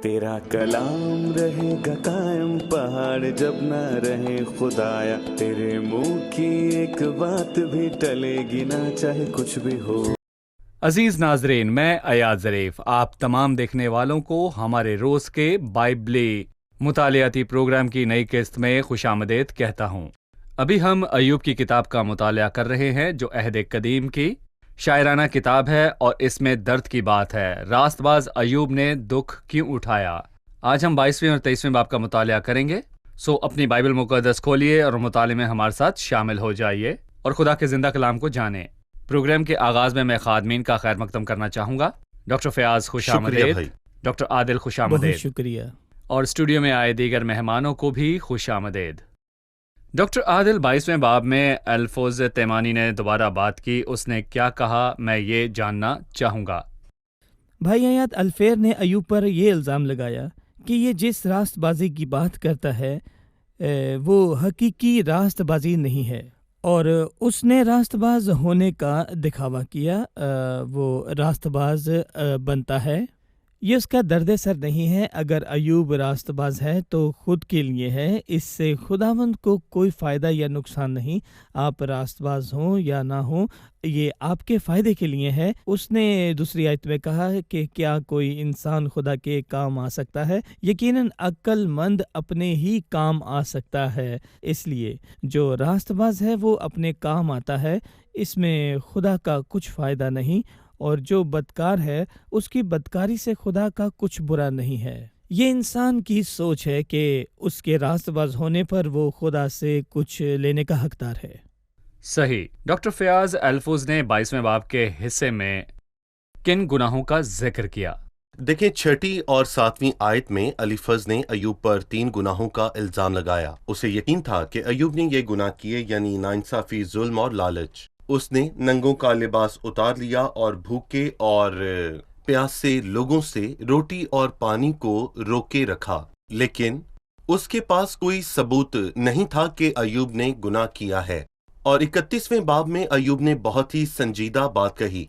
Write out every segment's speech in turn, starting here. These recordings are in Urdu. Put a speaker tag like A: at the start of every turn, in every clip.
A: تیرا کلام رہے گا قائم پہاڑ جب نہ رہے خدایا، تیرے منہ کی ایک بات بھی ٹلے گی نہ چاہے کچھ بھی ہو۔
B: عزیز ناظرین، میں ایاد ظریف آپ تمام دیکھنے والوں کو ہمارے روز کے بائبلی مطالعاتی پروگرام کی نئی قسط میں خوش آمدید کہتا ہوں۔ ابھی ہم ایوب کی کتاب کا مطالعہ کر رہے ہیں جو عہد قدیم کی شاعرانہ کتاب ہے، اور اس میں درد کی بات ہے، راست باز ایوب نے دکھ کیوں اٹھایا۔ آج ہم 22ویں اور 23ویں باب کا مطالعہ کریں گے، سو اپنی بائبل مقدس کھولیے اور مطالعے میں ہمارے ساتھ شامل ہو جائیے اور خدا کے زندہ کلام کو جانیں۔ پروگرام کے آغاز میں خادمین کا خیر مقدم کرنا چاہوں گا۔ ڈاکٹر فیاض خوش آمدید، ڈاکٹر عادل خوش آمدید،
C: بہت شکریہ،
B: اور اسٹوڈیو میں آئے دیگر مہمانوں کو بھی خوش آمدید۔ ڈاکٹر عادل، 22ویں باب میں الفوز تیمانی نے دوبارہ بات کی، اس نے کیا کہا میں یہ جاننا چاہوں گا۔
C: بھائی ایاد، الفیر نے ایوب پر یہ الزام لگایا کہ یہ جس راست بازی کی بات کرتا ہے وہ حقیقی راست بازی نہیں ہے، اور اس نے راست باز ہونے کا دکھاوا کیا، وہ راست باز بنتا ہے۔ یہ اس کا درد سر نہیں ہے۔ اگر ایوب راست باز ہے تو خود کے لیے ہے، اس سے خداوند کو کوئی فائدہ یا نقصان نہیں۔ آپ راست باز ہوں یا نہ ہوں، یہ آپ کے فائدے کے لیے ہے۔ اس نے دوسری آیت میں کہا ہے کہ کیا کوئی انسان خدا کے کام آ سکتا ہے؟ یقیناً عقل مند اپنے ہی کام آ سکتا ہے۔ اس لیے جو راست باز ہے وہ اپنے کام آتا ہے، اس میں خدا کا کچھ فائدہ نہیں، اور جو بدکار ہے اس کی بدکاری سے خدا کا کچھ برا نہیں ہے۔ یہ انسان کی سوچ ہے کہ اس کے راست باز ہونے پر وہ خدا سے کچھ لینے کا حقدار ہے۔ صحیح۔
B: ڈاکٹر فیاض، الفوز نے 22ویں باب کے حصے میں کن گناہوں کا ذکر کیا؟
D: دیکھیں، 6 اور 7 آیت میں الیفز نے ایوب پر 3 گناہوں کا الزام لگایا۔ اسے یقین تھا کہ ایوب نے یہ گناہ کیے، یعنی ناانصافی، ظلم اور لالچ۔ اس نے ننگوں کا لباس اتار لیا اور بھوکے اور پیاسے لوگوں سے روٹی اور پانی کو روکے رکھا، لیکن اس کے پاس کوئی ثبوت نہیں تھا کہ ایوب نے گناہ کیا ہے۔ اور 31ویں باب میں ایوب نے بہت ہی سنجیدہ بات کہی۔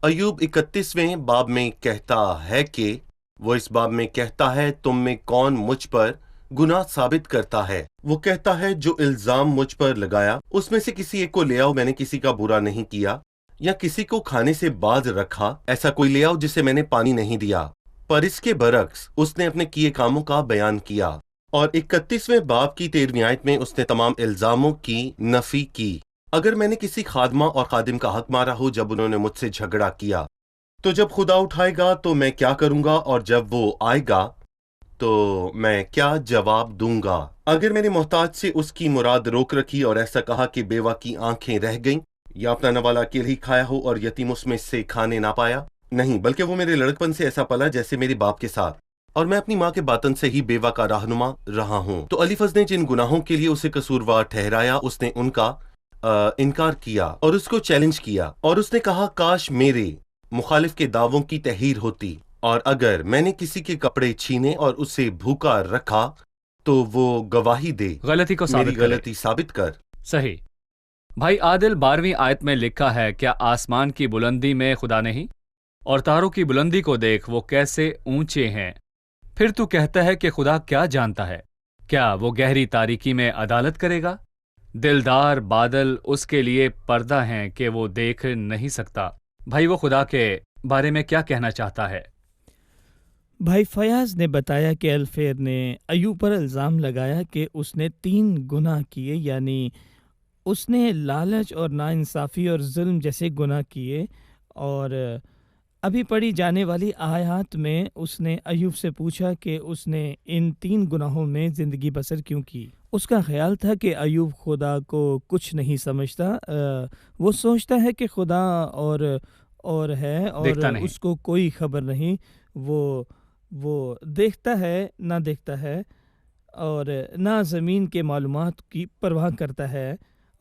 D: ایوب 31ویں باب میں کہتا ہے کہ وہ اس باب میں کہتا ہے، تم میں کون مجھ پر گناہ ثابت کرتا ہے؟ وہ کہتا ہے جو الزام مجھ پر لگایا اس میں سے کسی ایک کو لے آؤ، میں نے کسی کا برا نہیں کیا یا کسی کو کھانے سے باز رکھا، ایسا کوئی لے آؤ جسے میں نے پانی نہیں دیا۔ پر اس کے برعکس اس نے اپنے کیے کاموں کا بیان کیا، اور 31ویں باب کی 13ویں آیت میں اس نے تمام الزاموں کی نفی کی۔ اگر میں نے کسی خادمہ اور خادم کا حق مارا ہو جب انہوں نے مجھ سے جھگڑا کیا، تو جب خدا اٹھائے گا تو میں کیا کروں گا، اور جب وہ آئے گا تو میں کیا جواب دوں گا؟ اگر میں نے محتاج سے اس کی مراد روک رکھی اور ایسا کہا کہ بیوہ کی آنکھیں رہ گئیں، یا اپنا نوالا اکیلے ہی کھایا ہو اور یتیم اس میں سے کھانے نہ پایا، نہیں، بلکہ وہ میرے لڑکپن سے ایسا پلا جیسے میرے باپ کے ساتھ، اور میں اپنی ماں کے باطن سے ہی بیوہ کا رہنما رہا ہوں۔ تو الیفز نے جن گناہوں کے لیے اسے قصوروار ٹھہرایا، اس نے ان کا انکار کیا اور اس کو چیلنج کیا، اور اس نے کہا کاش میرے مخالف کے دعووں کی تحریر ہوتی، اور اگر میں نے کسی کے کپڑے چھینے اور اسے بھوکا رکھا تو وہ گواہی دے،
B: غلطی کو ثابت
D: میری
B: کرے۔
D: غلطی ثابت کر۔
B: صحیح۔ بھائی عادل، 12ویں آیت میں لکھا ہے، کیا آسمان کی بلندی میں خدا نہیں؟ اور تاروں کی بلندی کو دیکھ، وہ کیسے اونچے ہیں۔ پھر تو کہتا ہے کہ خدا کیا جانتا ہے؟ کیا وہ گہری تاریکی میں عدالت کرے گا؟ دلدار بادل اس کے لیے پردہ ہیں کہ وہ دیکھ نہیں سکتا۔ بھائی، وہ خدا کے بارے میں کیا کہنا چاہتا ہے؟
C: بھائی فیاض نے بتایا کہ الفیر نے ایوب پر الزام لگایا کہ اس نے 3 گناہ کیے، یعنی اس نے لالچ اور ناانصافی اور ظلم جیسے گناہ کیے، اور ابھی پڑھی جانے والی آیات میں اس نے ایوب سے پوچھا کہ اس نے ان 3 گناہوں میں زندگی بسر کیوں کی۔ اس کا خیال تھا کہ ایوب خدا کو کچھ نہیں سمجھتا، وہ سوچتا ہے کہ خدا اور ہے اور اس کو کوئی خبر نہیں، وہ دیکھتا ہے نہ دیکھتا ہے، اور نہ زمین کے معلومات کی پرواہ کرتا ہے۔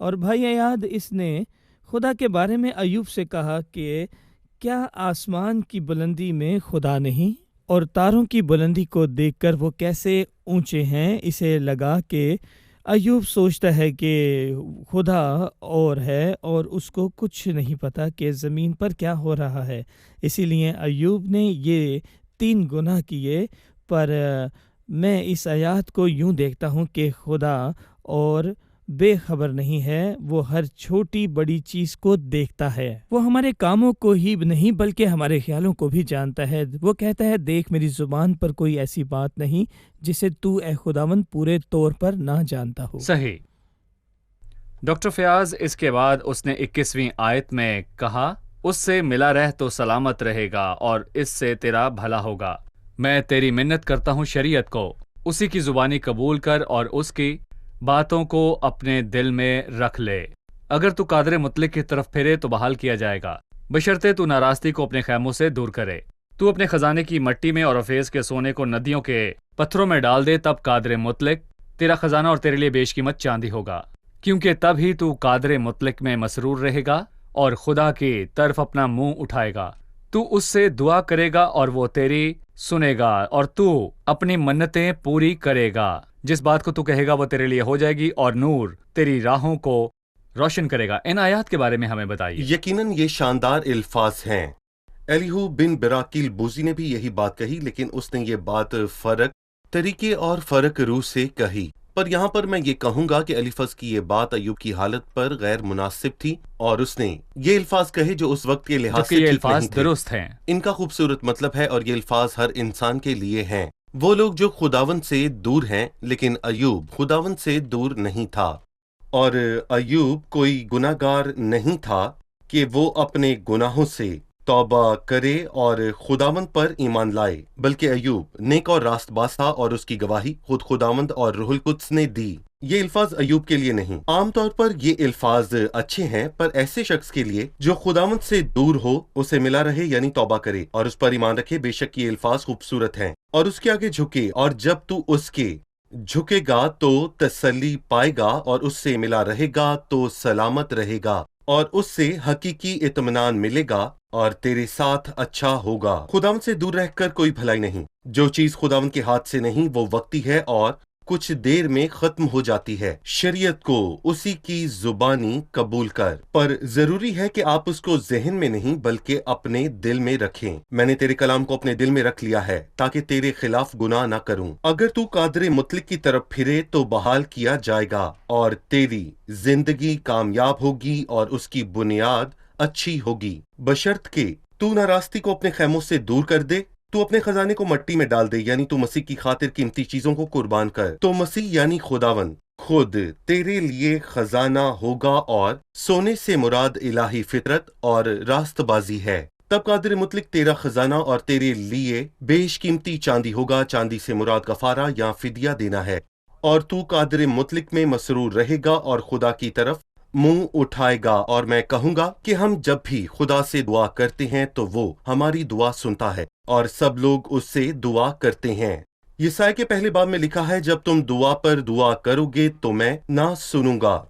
C: اور بھائی ایاد، اس نے خدا کے بارے میں ایوب سے کہا کہ کیا آسمان کی بلندی میں خدا نہیں؟ اور تاروں کی بلندی کو دیکھ کر وہ کیسے اونچے ہیں؟ اسے لگا کہ ایوب سوچتا ہے کہ خدا اور ہے اور اس کو کچھ نہیں پتا کہ زمین پر کیا ہو رہا ہے، اسی لیے ایوب نے یہ 3 گناہ کیے، پر میں اس آیات کو یوں دیکھتا ہوں کہ خدا اور بے خبر نہیں ہے، وہ ہر چھوٹی بڑی چیز کو دیکھتا ہے، وہ ہمارے کاموں کو ہی نہیں بلکہ ہمارے خیالوں کو بھی جانتا ہے۔ وہ کہتا ہے دیکھ میری زبان پر کوئی ایسی بات نہیں جسے تو اے خداوند پورے طور پر نہ جانتا ہو۔
B: صحیح ڈاکٹر فیاض، اس کے بعد اس نے 21ویں آیت میں کہا اس سے ملا رہ تو سلامت رہے گا اور اس سے تیرا بھلا ہوگا۔ میں تیری منت کرتا ہوں شریعت کو اسی کی زبانی قبول کر اور اس کی باتوں کو اپنے دل میں رکھ لے۔ اگر تو قادر مطلق کی طرف پھرے تو بحال کیا جائے گا، بشرطے تو ناراستی کو اپنے خیموں سے دور کرے۔ تو اپنے خزانے کی مٹی میں اور افیز کے سونے کو ندیوں کے پتھروں میں ڈال دے، تب قادر مطلق تیرا خزانہ اور تیرے لیے بیش قیمت چاندی ہوگا، کیونکہ تب ہی تو قادر مطلق میں مسرور رہے گا اور خدا کی طرف اپنا منہ اٹھائے گا۔ تو اس سے دعا کرے گا اور وہ تیری سنے گا، اور تو اپنی منتیں پوری کرے گا۔ جس بات کو تو کہے گا وہ تیرے لیے ہو جائے گی اور نور تیری راہوں کو روشن کرے گا۔ ان آیات کے بارے میں ہمیں بتائیے۔
D: یقیناً یہ شاندار الفاظ ہیں۔ ایلیہو بن براکیل بوزی نے بھی یہی بات کہی، لیکن اس نے یہ بات فرق طریقے اور فرق روح سے کہی۔ پر یہاں پر میں یہ کہوں گا کہ الیفز کی یہ بات ایوب کی حالت پر غیر مناسب تھی، اور اس نے یہ الفاظ کہے جو اس وقت کے لحاظ
B: جبکہ
D: سے
B: یہ
D: ٹھیک نہیں
B: الفاظ
D: تھے۔
B: درست ہیں۔
D: ان کا خوبصورت مطلب ہے، اور یہ الفاظ ہر انسان کے لیے ہیں۔ وہ لوگ جو خداوند سے دور ہیں، لیکن ایوب خداوند سے دور نہیں تھا، اور ایوب کوئی گناہ گار نہیں تھا کہ وہ اپنے گناہوں سے توبہ کرے اور خداوند پر ایمان لائے، بلکہ ایوب نیک اور راست باز تھا، اور اس کی گواہی خود خداوند اور روح القدس نے دی۔ یہ الفاظ ایوب کے لیے نہیں۔ عام طور پر یہ الفاظ اچھے ہیں، پر ایسے شخص کے لیے جو خداوند سے دور ہو، اسے ملا رہے یعنی توبہ کرے اور اس پر ایمان رکھے، بے شک یہ الفاظ خوبصورت ہیں۔ اور اس کے آگے جھکے، اور جب تو اس کے جھکے گا تو تسلی پائے گا، اور اس سے ملا رہے گا تو سلامت رہے گا، اور اس سے حقیقی اطمینان ملے گا اور تیرے ساتھ اچھا ہوگا۔ خداوند سے دور رہ کر کوئی بھلائی نہیں۔ جو چیز خداوند کے ہاتھ سے نہیں وہ وقتی ہے اور کچھ دیر میں ختم ہو جاتی ہے۔ شریعت کو اسی کی زبانی قبول کر، پر ضروری ہے کہ آپ اس کو ذہن میں نہیں بلکہ اپنے دل میں رکھیں۔ میں نے تیرے کلام کو اپنے دل میں رکھ لیا ہے تاکہ تیرے خلاف گناہ نہ کروں۔ اگر تو قادر مطلق کی طرف پھرے تو بحال کیا جائے گا، اور تیری زندگی کامیاب ہوگی اور اس کی بنیاد اچھی ہوگی، بشرط کہ تو ناراستی کو اپنے خیموں سے دور کر دے۔ تو اپنے خزانے کو مٹی میں ڈال دے، یعنی تو مسیح کی خاطر قیمتی چیزوں کو قربان کر۔ تو مسیح یعنی خداوند خود تیرے لیے خزانہ ہوگا، اور سونے سے مراد الہی فطرت اور راست بازی ہے۔ تب قادر مطلق تیرا خزانہ اور تیرے لیے بیش قیمتی چاندی ہوگا۔ چاندی سے مراد کفارہ یا فدیہ دینا ہے، اور تو قادر مطلق میں مسرور رہے گا اور خدا کی طرف منہ اٹھائے گا۔ اور میں کہوں گا کہ ہم جب بھی خدا سے دعا کرتے ہیں تو وہ ہماری دعا سنتا ہے، اور سب لوگ اس سے دعا کرتے ہیں۔ یسائی کے پہلے باب میں لکھا ہے، جب تم دعا پر دعا کرو گے تو میں نہ سنوں گا۔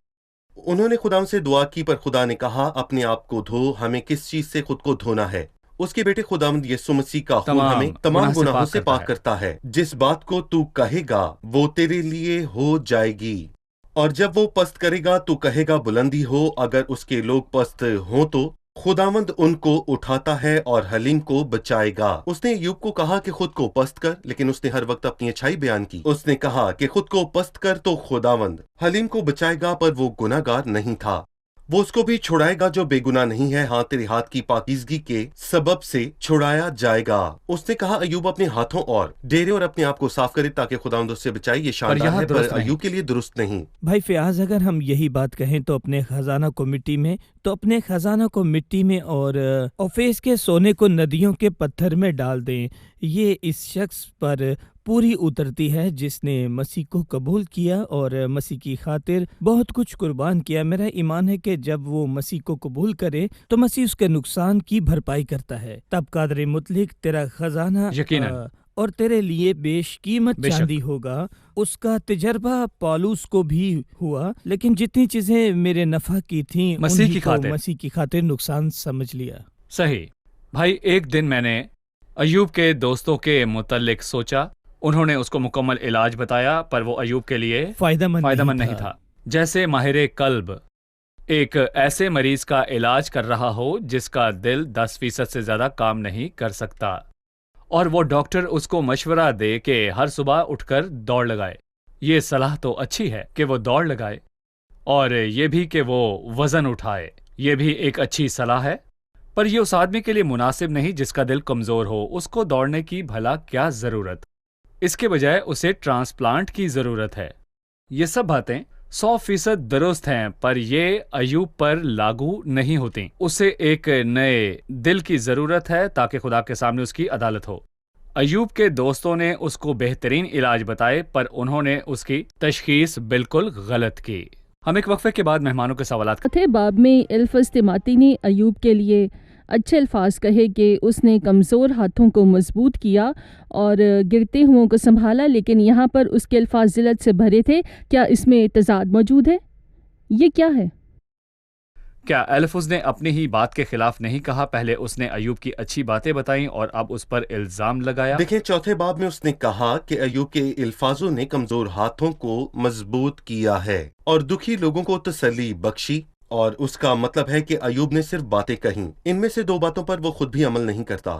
D: انہوں نے خدا سے دعا کی، پر خدا نے کہا اپنے آپ کو دھو۔ ہمیں کس چیز سے خود کو دھونا ہے؟ اس کے بیٹے خداوند یسوع مسیح کا خون ہمیں تمام گناہوں سے پاک کرتا ہے۔ جس بات کو تو کہے گا وہ تیرے لیے ہو جائے گی، اور جب وہ پست کرے گا تو کہے گا بلندی ہو۔ اگر اس کے لوگ پست ہوں تو خداوند ان کو اٹھاتا ہے اور حلیم کو بچائے گا۔ اس نے ایوب کو کہا کہ خود کو پست کر، لیکن اس نے ہر وقت اپنی اچھائی بیان کی۔ اس نے کہا کہ خود کو پست کر تو خداوند حلیم کو بچائے گا، پر وہ گناہ گار نہیں تھا۔ وہ اس کو بھی چھڑائے گا جو بے گناہ نہیں ہے۔ ہاں، تیرے ہاتھ کی پاکیزگی کے سبب سے چھڑایا جائے گا۔ اس نے کہا ایوب اپنے ہاتھوں اور ڈیرے اور اپنے آپ کو صاف کرے تاکہ خداوند اس سے بچائے۔ یہ شاندار ہے، پر ایوب کے لیے درست نہیں۔
C: بھائی فیاض، اگر ہم یہی بات کہیں تو اپنے خزانہ کو مٹی میں، اور اوفیس کے سونے کو ندیوں کے پتھر میں ڈال دیں۔ یہ اس شخص پر پوری اترتی ہے جس نے مسیح کو قبول کیا اور مسیح کی خاطر بہت کچھ قربان کیا۔ میرا ایمان ہے کہ جب وہ مسیح کو قبول کرے تو مسیح اس کے نقصان کی بھرپائی کرتا ہے۔ تب قادر مطلق تیرا خزانہ اور تیرے لیے بیش قیمت چاندی ہوگا۔ اس کا تجربہ پالوس کو بھی ہوا، لیکن جتنی چیزیں میرے نفع کی تھیں مسیح کی خاطر نقصان سمجھ لیا۔
B: صحیح بھائی، ایک دن میں نے ایوب کے دوستوں کے متعلق سوچا۔ انہوں نے اس کو مکمل علاج بتایا، پر وہ ایوب کے لیے فائدہ مند نہیں تھا۔ جیسے ماہر قلب ایک ایسے مریض کا علاج کر رہا ہو جس کا دل 10% سے زیادہ کام نہیں کر سکتا، اور وہ ڈاکٹر اس کو مشورہ دے کہ ہر صبح اٹھ کر دوڑ لگائے۔ یہ صلاح تو اچھی ہے کہ وہ دوڑ لگائے، اور یہ بھی کہ وہ وزن اٹھائے، یہ بھی ایک اچھی صلاح ہے، پر یہ اس آدمی کے لیے مناسب نہیں جس کا دل کمزور ہو۔ اس کو دوڑنے کی بھلا کیا ضرورت؟ اس کے بجائے اسے ٹرانسپلانٹ کی ضرورت ہے۔ یہ سب باتیں 100% درست ہیں، پر یہ ایوب پر لاگو نہیں ہوتی۔ اسے ایک نئے دل کی ضرورت ہے تاکہ خدا کے سامنے اس کی عدالت ہو۔ ایوب کے دوستوں نے اس کو بہترین علاج بتائے، پر انہوں نے اس کی تشخیص بالکل غلط کی۔ ہم ایک وقفے کے بعد مہمانوں کے سوالات
E: چوتھے باب میں الفز تیماتی نے ایوب کے لیے اچھے الفاظ کہے کہ اس نے کمزور ہاتھوں کو مضبوط کیا اور گرتے ہوں کو سنبھالا، لیکن یہاں پر اس کے الفاظ ذلت سے بھرے تھے۔ کیا اس میں تضاد موجود ہے؟ یہ کیا ہے؟
B: کیا الفز نے اپنی ہی بات کے خلاف نہیں کہا؟ پہلے اس نے ایوب کی اچھی باتیں بتائیں اور اب اس پر الزام لگایا۔
D: دیکھیں، چوتھے باب میں اس نے کہا کہ ایوب کے الفاظوں نے کمزور ہاتھوں کو مضبوط کیا ہے اور دکھی لوگوں کو تسلی بخشی، اور اس کا مطلب ہے کہ ایوب نے صرف باتیں کہیں، ان میں سے 2 باتوں پر وہ خود بھی عمل نہیں کرتا،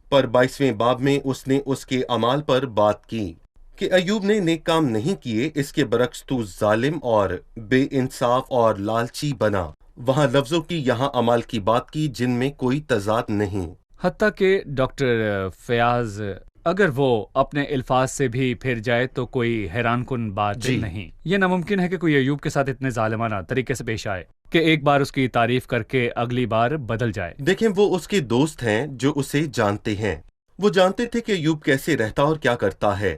D: پر 22ویں باب میں اس نے اس کے اعمال پر بات کی کہ ایوب نے نیک کام نہیں کیے، اس کے برعکس تو ظالم اور بے انصاف اور لالچی بنا۔ وہاں لفظوں کی، یہاں اعمال کی بات کی جن میں کوئی تضاد نہیں۔
B: حتیٰ کہ ڈاکٹر فیاض اگر وہ اپنے الفاظ سے بھی پھر جائے تو کوئی حیران کن بات نہیں۔ یہ ناممکن ہے کہ کوئی ایوب کے ساتھ اتنے ظالمانہ طریقے سے پیش آئے کہ ایک بار اس کی تعریف کر کے اگلی بار بدل جائے۔
D: دیکھیں، وہ اس کے دوست ہیں جو اسے جانتے ہیں، وہ جانتے تھے کہ ایوب کیسے رہتا اور کیا کرتا ہے،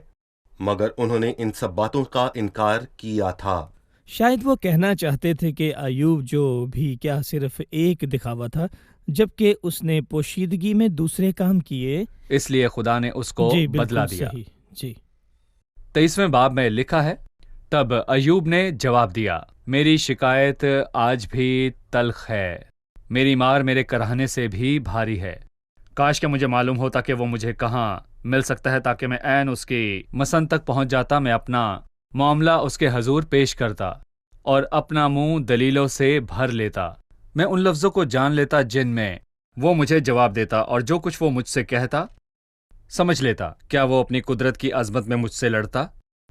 D: مگر انہوں نے ان سب باتوں کا انکار کیا تھا۔
C: شاید وہ کہنا چاہتے تھے کہ ایوب جو بھی کیا صرف ایک دکھاوا تھا، جبکہ اس نے پوشیدگی میں دوسرے کام کیے،
B: اس لیے خدا نے اس کو بدلا دیا۔
C: جی
B: 23ویں باب میں لکھا ہے، تب ایوب نے جواب دیا، میری شکایت آج بھی تلخ ہے، میری مار میرے کراہنے سے بھی بھاری ہے۔ کاش کہ مجھے معلوم ہوتا کہ وہ مجھے کہاں مل سکتا ہے تاکہ میں عین اس کی مسند تک پہنچ جاتا، میں اپنا معاملہ اس کے حضور پیش کرتا اور اپنا منہ دلیلوں سے بھر لیتا، میں ان لفظوں کو جان لیتا جن میں وہ مجھے جواب دیتا، اور جو کچھ وہ مجھ سے کہتا سمجھ لیتا۔ کیا وہ اپنی قدرت کی عظمت میں مجھ سے لڑتا؟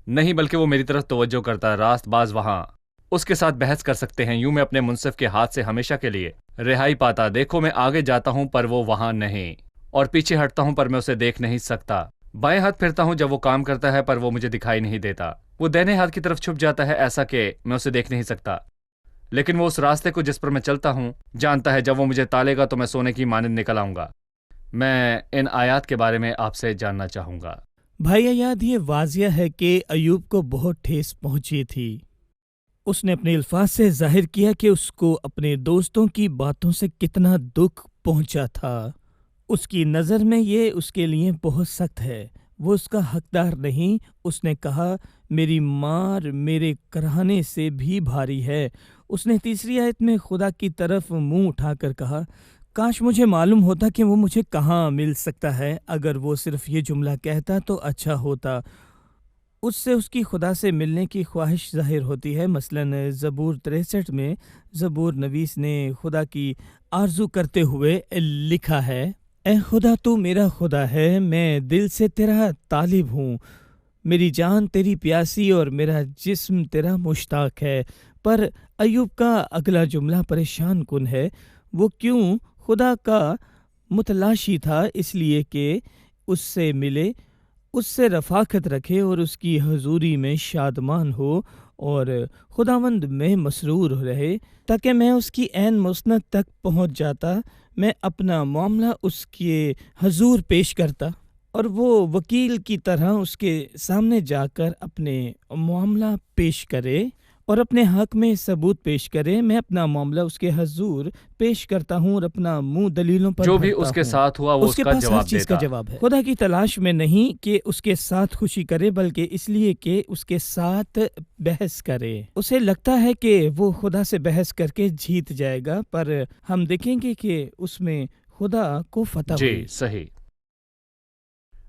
B: نہیں، بلکہ وہ میری طرف توجہ کرتا۔ راست باز وہاں اس کے ساتھ بحث کر سکتے ہیں، یوں میں اپنے منصف کے ہاتھ سے ہمیشہ کے لیے رہائی پاتا۔ دیکھو، میں آگے جاتا ہوں پر وہ وہاں نہیں، اور پیچھے ہٹتا ہوں پر میں اسے دیکھ نہیں سکتا۔ بائیں ہاتھ پھرتا ہوں جب وہ کام کرتا ہے پر وہ مجھے دکھائی نہیں دیتا۔ وہ دہنے ہاتھ کی طرف چھپ جاتا ہے ایسا کہ میں اسے دیکھ نہیں سکتا، لیکن وہ اس راستے کو جس پر میں چلتا ہوں جانتا ہے۔ جب وہ مجھے تالے گا تو میں سونے کی مانند نکل آؤں گا۔ میں ان آیات کے بارے میں آپ سے جاننا چاہوں گا۔
C: بھائی ایاد، یہ واضح ہے کہ ایوب کو بہت ٹھیس پہنچی تھی۔ اس نے اپنے الفاظ سے ظاہر کیا کہ اس کو اپنے دوستوں کی باتوں سے کتنا دکھ پہنچا تھا۔ اس کی نظر میں یہ اس کے لیے بہت سخت ہے، وہ اس کا حقدار نہیں۔ اس نے کہا، میری مار میرے کراہنے سے بھی بھاری ہے۔ اس نے تیسری آیت میں خدا کی طرف منہ اٹھا کر کہا، کاش مجھے معلوم ہوتا کہ وہ مجھے کہاں مل سکتا ہے۔ اگر وہ صرف یہ جملہ کہتا تو اچھا ہوتا۔ اس سے اس کی خدا سے ملنے کی خواہش ظاہر ہوتی ہے۔ مثلاً زبور 63 میں زبور نویس نے خدا کی آرزو کرتے ہوئے لکھا ہے، اے خدا تو میرا خدا ہے، میں دل سے تیرا طالب ہوں، میری جان تیری پیاسی اور میرا جسم تیرا مشتاق ہے۔ پر ایوب کا اگلا جملہ پریشان کن ہے۔ وہ کیوں خدا کا متلاشی تھا؟ اس لیے کہ اس سے ملے، اس سے رفاقت رکھے اور اس کی حضوری میں شادمان ہو اور خداوند میں مسرور رہے، تاکہ میں اس کی عین مسند تک پہنچ جاتا، میں اپنا معاملہ اس کے حضور پیش کرتا اور وہ وکیل کی طرح اس کے سامنے جا کر اپنے معاملہ پیش کرے اور اپنے حق میں ثبوت پیش کرے۔ میں اپنا معاملہ اس کے حضور پیش کرتا ہوں اور اپنا منہ دلیلوں پر
B: جو بھی اس کے ساتھ ہوا وہ اس کا جواب
C: ہر چیز کا جواب ہے۔ خدا کی تلاش میں نہیں کہ اس کے ساتھ خوشی کرے، بلکہ اس لیے کہ اس کے ساتھ بحث کرے۔ اسے لگتا ہے کہ وہ خدا سے بحث کر کے جیت جائے گا، پر ہم دیکھیں گے کہ اس میں خدا کو فتح ہوئی۔
B: جی صحیح۔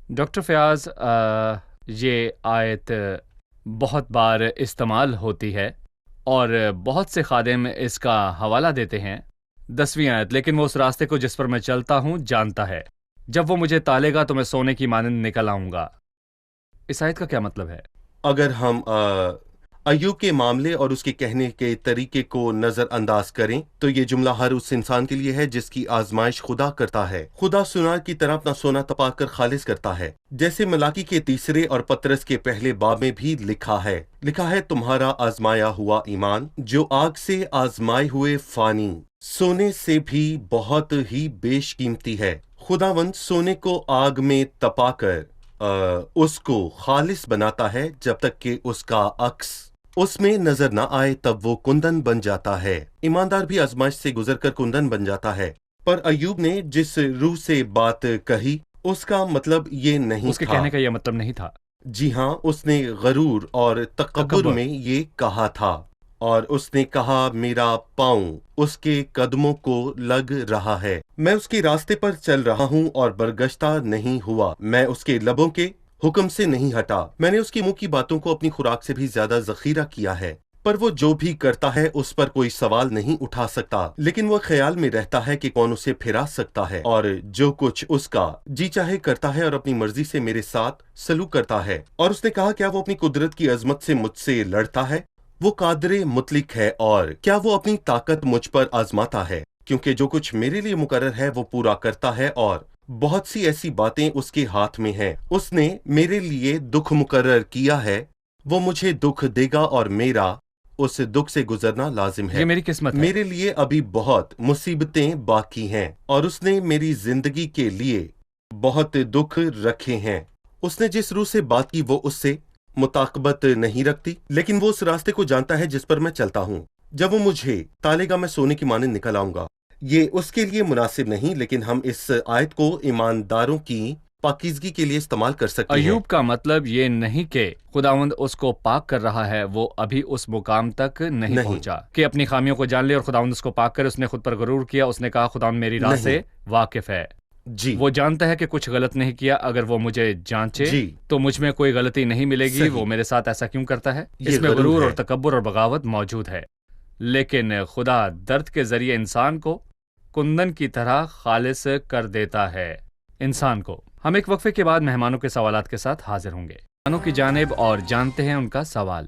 B: ڈاکٹر فیاض، یہ آیت بہت بار استعمال ہوتی ہے اور بہت سے خادم اس کا حوالہ دیتے ہیں۔ 10ویں آیت، لیکن وہ اس راستے کو جس پر میں چلتا ہوں جانتا ہے۔ جب وہ مجھے تالے گا تو میں سونے کی مانند نکل آؤں گا۔ اس آیت کا کیا مطلب ہے؟
D: اگر ہم ایوب کے معاملے اور اس کے کہنے کے طریقے کو نظر انداز کریں تو یہ جملہ ہر اس انسان کے لیے ہے جس کی آزمائش خدا کرتا ہے۔ خدا سونار کی طرح اپنا سونا تپا کر خالص کرتا ہے، جیسے ملاکی کے 3 اور پطرس کے پہلے باب میں بھی لکھا ہے تمہارا آزمایا ہوا ایمان جو آگ سے آزمائے ہوئے فانی سونے سے بھی بہت ہی بیش قیمتی ہے۔ خداوند سونے کو آگ میں تپا کر اس کو خالص بناتا ہے جب تک کہ اس کا عکس اس میں نظر نہ آئے، تب وہ کندن بن جاتا ہے۔ ایماندار بھی آزمائش سے گزر کر کندن بن جاتا ہے، پر ایوب نے جس روح سے بات کہی اس کا مطلب یہ نہیں
B: اس کے
D: تھا۔
B: کہنے کا یہ مطلب نہیں تھا۔
D: جی ہاں، اس نے غرور اور تکبر میں یہ کہا تھا، اور اس نے کہا میرا پاؤں اس کے قدموں کو لگ رہا ہے، میں اس کے راستے پر چل رہا ہوں اور برگشتہ نہیں ہوا، میں اس کے لبوں کے حکم سے نہیں ہٹا، میں نے اس کے منہ کی باتوں کو اپنی خوراک سے بھی زیادہ ذخیرہ کیا ہے۔ پر وہ جو بھی کرتا ہے اس پر کوئی سوال نہیں اٹھا سکتا، لیکن وہ خیال میں رہتا ہے کہ کون اسے پھرا سکتا ہے، اور جو کچھ اس کا جی چاہے کرتا ہے اور اپنی مرضی سے میرے ساتھ سلوک کرتا ہے۔ اور اس نے کہا کیا وہ اپنی قدرت کی عظمت سے مجھ سے لڑتا ہے؟ وہ قادر مطلق ہے، اور کیا وہ اپنی طاقت مجھ پر آزماتا ہے؟ کیونکہ جو کچھ میرے لیے مقرر ہے وہ پورا کرتا ہے، اور بہت سی ایسی باتیں اس کے ہاتھ میں ہیں۔ اس نے میرے لیے دکھ مقرر کیا ہے، وہ مجھے دکھ دے گا اور میرا اس دکھ سے گزرنا لازم ہے۔
B: یہ میری قسمت ہے۔
D: میرے لیے ابھی بہت مصیبتیں باقی ہیں، اور اس نے میری زندگی کے لیے بہت دکھ رکھے ہیں۔ اس نے جس روح سے بات کی وہ اس سے مطابقت نہیں رکھتی، لیکن وہ اس راستے کو جانتا ہے جس پر میں چلتا ہوں۔ جب وہ مجھے تالے گا میں سونے کی مانند نکل آؤں گا۔ یہ اس کے لیے مناسب نہیں، لیکن ہم اس آیت کو ایمانداروں کی پاکیزگی کے لیے استعمال کر سکتے ہیں۔
B: ایوب کا مطلب یہ نہیں کہ خداوند اس کو پاک کر رہا ہے، وہ ابھی اس مقام تک نہیں پہنچا کہ اپنی خامیوں کو جان لے اور خداوند اس کو پاک کرے۔ اس نے خود پر غرور کیا، اس نے کہا خداوند میری راہ سے واقف ہے۔
D: جی،
B: وہ جانتا ہے کہ کچھ غلط نہیں کیا، اگر وہ مجھے جانچے
D: جی،
B: تو مجھ میں کوئی غلطی نہیں ملے گی۔
D: صحیح۔
B: وہ میرے ساتھ ایسا کیوں کرتا ہے؟
D: یہ
B: اس میں
D: غرور
B: غرور
D: ہے۔
B: اور تکبر اور بغاوت موجود ہے، لیکن خدا درد کے ذریعے انسان کو کندن کی طرح خالص کر دیتا ہے۔ انسان کو ہم ایک وقفے کے بعد مہمانوں کے سوالات کے ساتھ حاضر ہوں گے مہمانوں کی جانب اور جانتے ہیں ان کا سوال۔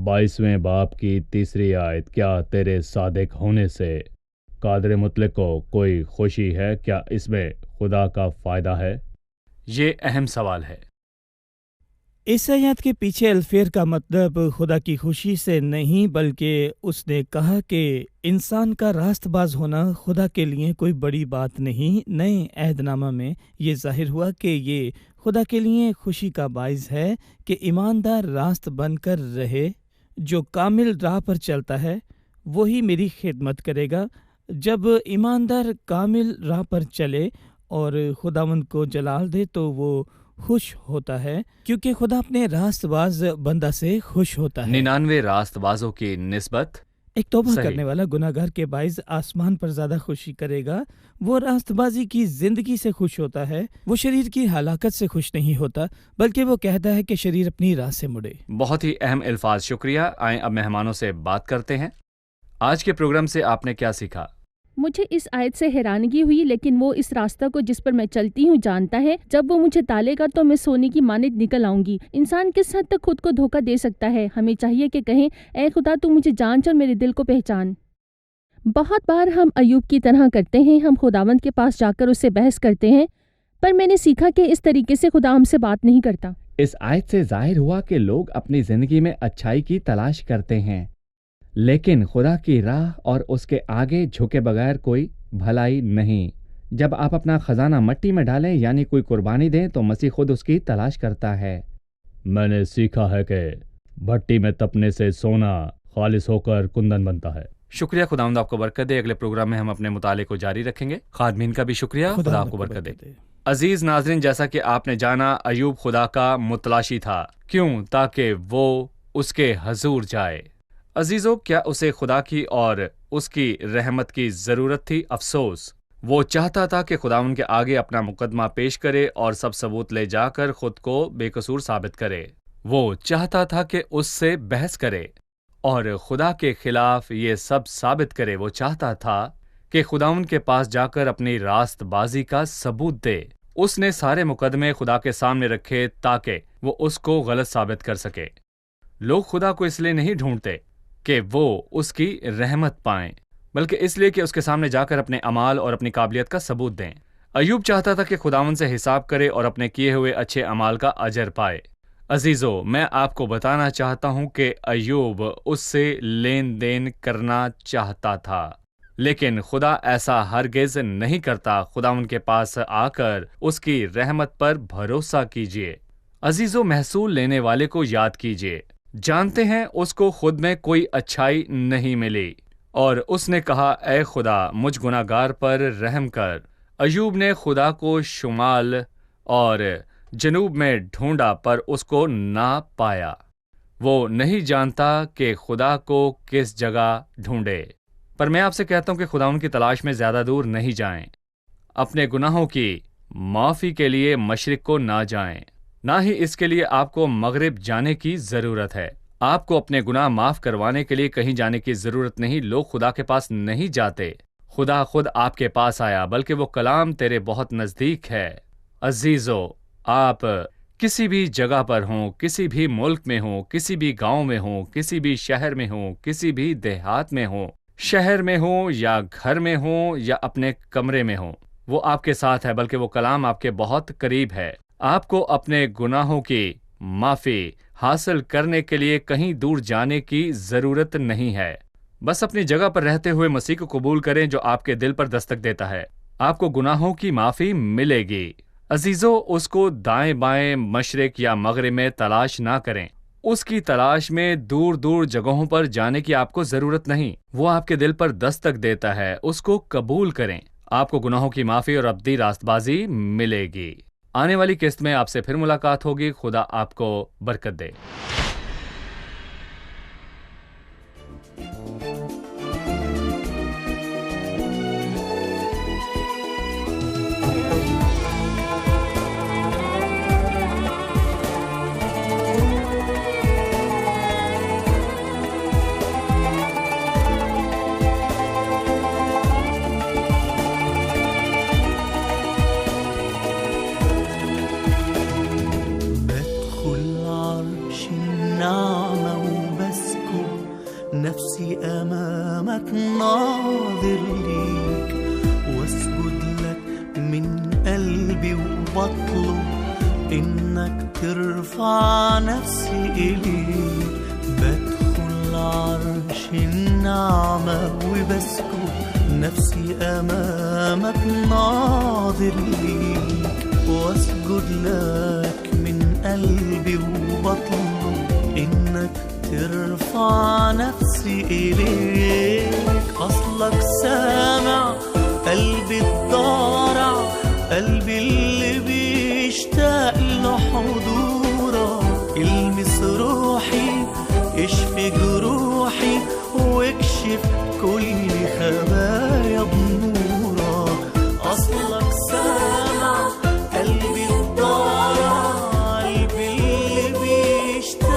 F: 22ویں باب کی 3 آیت، کیا تیرے صادق ہونے سے قادر مطلق کو کوئی خوشی ہے؟ کیا اس میں خدا کا فائدہ ہے؟
B: یہ اہم سوال ہے۔
C: اس آیات کے پیچھے الفیر کا مطلب خدا کی خوشی سے نہیں، بلکہ اس نے کہا کہ انسان کا راست باز ہونا خدا کے لیے کوئی بڑی بات نہیں۔ نئے عہد نامہ میں یہ ظاہر ہوا کہ یہ خدا کے لیے خوشی کا باعث ہے کہ ایماندار راست بن کر رہے۔ جو کامل راہ پر چلتا ہے وہی میری خدمت کرے گا۔ جب ایماندار کامل راہ پر چلے اور خداوند کو جلال دے تو وہ خوش ہوتا ہے، کیونکہ خدا اپنے راست باز بندہ سے خوش ہوتا ہے۔
B: 99 راست بازوں کی نسبت
C: ایک توبہ
B: صحیح۔
C: کرنے والا گناہ گار کے باعث آسمان پر زیادہ خوشی کرے گا۔ وہ راست بازی کی زندگی سے خوش ہوتا ہے، وہ شریر کی ہلاکت سے خوش نہیں ہوتا، بلکہ وہ کہتا ہے کہ شریر اپنی راہ سے مڑے۔
B: بہت ہی اہم الفاظ، شکریہ۔ آئیں اب مہمانوں سے بات کرتے ہیں۔ آج کے پروگرام سے آپ نے کیا سیکھا؟
E: مجھے اس آیت سے حیرانگی ہوئی، لیکن وہ اس راستہ کو جس پر میں چلتی ہوں جانتا ہے۔ جب وہ مجھے تالے گا تو میں سونے کی مانند نکل آؤں گی۔ انسان کس حد تک خود کو دھوکہ دے سکتا ہے؟ ہمیں چاہیے کہ کہیں اے خدا تو مجھے جانچ اور میرے دل کو پہچان۔ بہت بار ہم ایوب کی طرح کرتے ہیں، ہم خداوند کے پاس جا کر اس سے بحث کرتے ہیں، پر میں نے سیکھا کہ اس طریقے سے خدا ہم سے بات نہیں کرتا۔
F: اس آیت سے ظاہر ہوا کہ لوگ اپنی زندگی میں اچھائی کی تلاش کرتے ہیں، لیکن خدا کی راہ اور اس کے آگے جھکے بغیر کوئی بھلائی نہیں۔ جب آپ اپنا خزانہ مٹی میں ڈالیں یعنی کوئی قربانی دیں تو مسیح خود اس کی تلاش کرتا ہے۔ میں نے سیکھا ہے کہ بھٹی میں تپنے سے سونا خالص ہو کر کندن بنتا ہے۔
B: شکریہ، خداوند آپ کو برکت دے۔ اگلے پروگرام میں ہم اپنے مطالعے کو جاری رکھیں گے۔ خادمین کا بھی شکریہ، خدا آپ کو برکت دے۔ عزیز ناظرین، جیسا کہ آپ نے جانا، ایوب خدا کا متلاشی تھا۔ کیوں؟ تاکہ وہ اس کے حضور جائے۔ عزیزو، کیا اسے خدا کی اور اس کی رحمت کی ضرورت تھی؟ افسوس، وہ چاہتا تھا کہ خداوند کے آگے اپنا مقدمہ پیش کرے اور سب ثبوت لے جا کر خود کو بے قصور ثابت کرے۔ وہ چاہتا تھا کہ اس سے بحث کرے اور خدا کے خلاف یہ سب ثابت کرے۔ وہ چاہتا تھا کہ خداوند کے پاس جا کر اپنی راست بازی کا ثبوت دے۔ اس نے سارے مقدمے خدا کے سامنے رکھے تاکہ وہ اس کو غلط ثابت کر سکے۔ لوگ خدا کو اس لیے نہیں ڈھونڈتے کہ وہ اس کی رحمت پائیں، بلکہ اس لیے کہ اس کے سامنے جا کر اپنے اعمال اور اپنی قابلیت کا ثبوت دیں۔ ایوب چاہتا تھا کہ خداوند سے حساب کرے اور اپنے کیے ہوئے اچھے اعمال کا اجر پائے۔ عزیزو، میں آپ کو بتانا چاہتا ہوں کہ ایوب اس سے لین دین کرنا چاہتا تھا، لیکن خدا ایسا ہرگز نہیں کرتا۔ خداوند کے پاس آ کر اس کی رحمت پر بھروسہ کیجیے۔ عزیزو، محصول لینے والے کو یاد کیجیے۔ جانتے ہیں اس کو خود میں کوئی اچھائی نہیں ملی، اور اس نے کہا، اے خدا مجھ گناہ گار پر رحم کر۔ ایوب نے خدا کو شمال اور جنوب میں ڈھونڈا پر اس کو نہ پایا۔ وہ نہیں جانتا کہ خدا کو کس جگہ ڈھونڈے۔ پر میں آپ سے کہتا ہوں کہ خدا ان کی تلاش میں زیادہ دور نہیں جائیں۔ اپنے گناہوں کی معافی کے لیے مشرق کو نہ جائیں، نہ ہی اس کے لیے آپ کو مغرب جانے کی ضرورت ہے۔ آپ کو اپنے گناہ معاف کروانے کے لیے کہیں جانے کی ضرورت نہیں۔ لوگ خدا کے پاس نہیں جاتے، خدا خود آپ کے پاس آیا، بلکہ وہ کلام تیرے بہت نزدیک ہے۔ عزیزو، آپ کسی بھی جگہ پر ہوں، کسی بھی ملک میں ہوں، کسی بھی گاؤں میں ہوں، کسی بھی شہر میں ہوں، کسی بھی دیہات میں ہوں، شہر میں ہوں یا گھر میں ہوں یا اپنے کمرے میں ہوں، وہ آپ کے ساتھ ہے، بلکہ وہ کلام آپ کے بہت قریب ہے۔ آپ کو اپنے گناہوں کی معافی حاصل کرنے کے لیے کہیں دور جانے کی ضرورت نہیں ہے۔ بس اپنی جگہ پر رہتے ہوئے مسیح کو قبول کریں جو آپ کے دل پر دستک دیتا ہے۔ آپ کو گناہوں کی معافی ملے گی۔ عزیزو، اس کو دائیں بائیں، مشرق یا مغرب میں تلاش نہ کریں۔ اس کی تلاش میں دور دور جگہوں پر جانے کی آپ کو ضرورت نہیں۔ وہ آپ کے دل پر دستک دیتا ہے، اس کو قبول کریں۔ آپ کو گناہوں کی معافی اور ابدی راست بازی ملے گی۔ آنے والی قسط میں آپ سے پھر ملاقات ہوگی۔ خدا آپ کو برکت دے۔
G: نفسي أمامك ناظر ليك واسجد لك من قلبي وبطلب إنك ترفع نفسي إليك بدخل عرش النعمة وبسكت نفسي أمامك ناظر ليك واسجد لك من قلبي وبطلب إنك ترفع نفسي إليك أصلك سامع قلبي الضارع قلبي اللي بيشتاق لحضورك المس روحي اشفي جروحي واكشف كل خبايا بنورك أصلك سامع قلبي الضارع قلبي اللي بيشتاق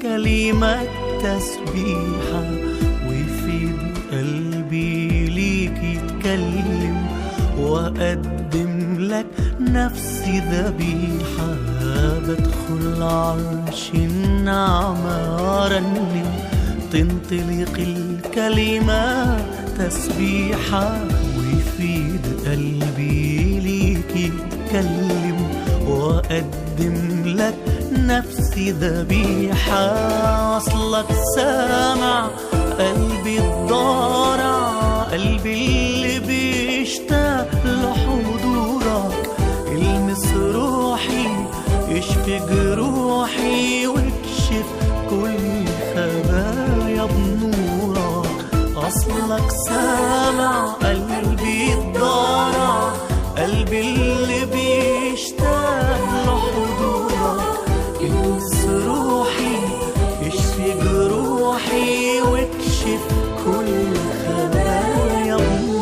G: كلمة تسبيحة ويفيد قلبي ليك يتكلم وأقدم لك نفسي ذبيحة بدخل عرش النعمة وأرنم تنطلق الكلمة تسبيحة ويفيد قلبي ليك يتكلم وأقدم لك نفسي ذبيحة أصلك سامع قلبي الضارع قلبي اللي بيشتاق لحضورك المس روحي اشفي جروحي وصلك سامع قلبي الضارع، قلبي اللي بيشتاق لحضورك. انس روحي اشفي جروحي واكشف كل خلايا أمورك.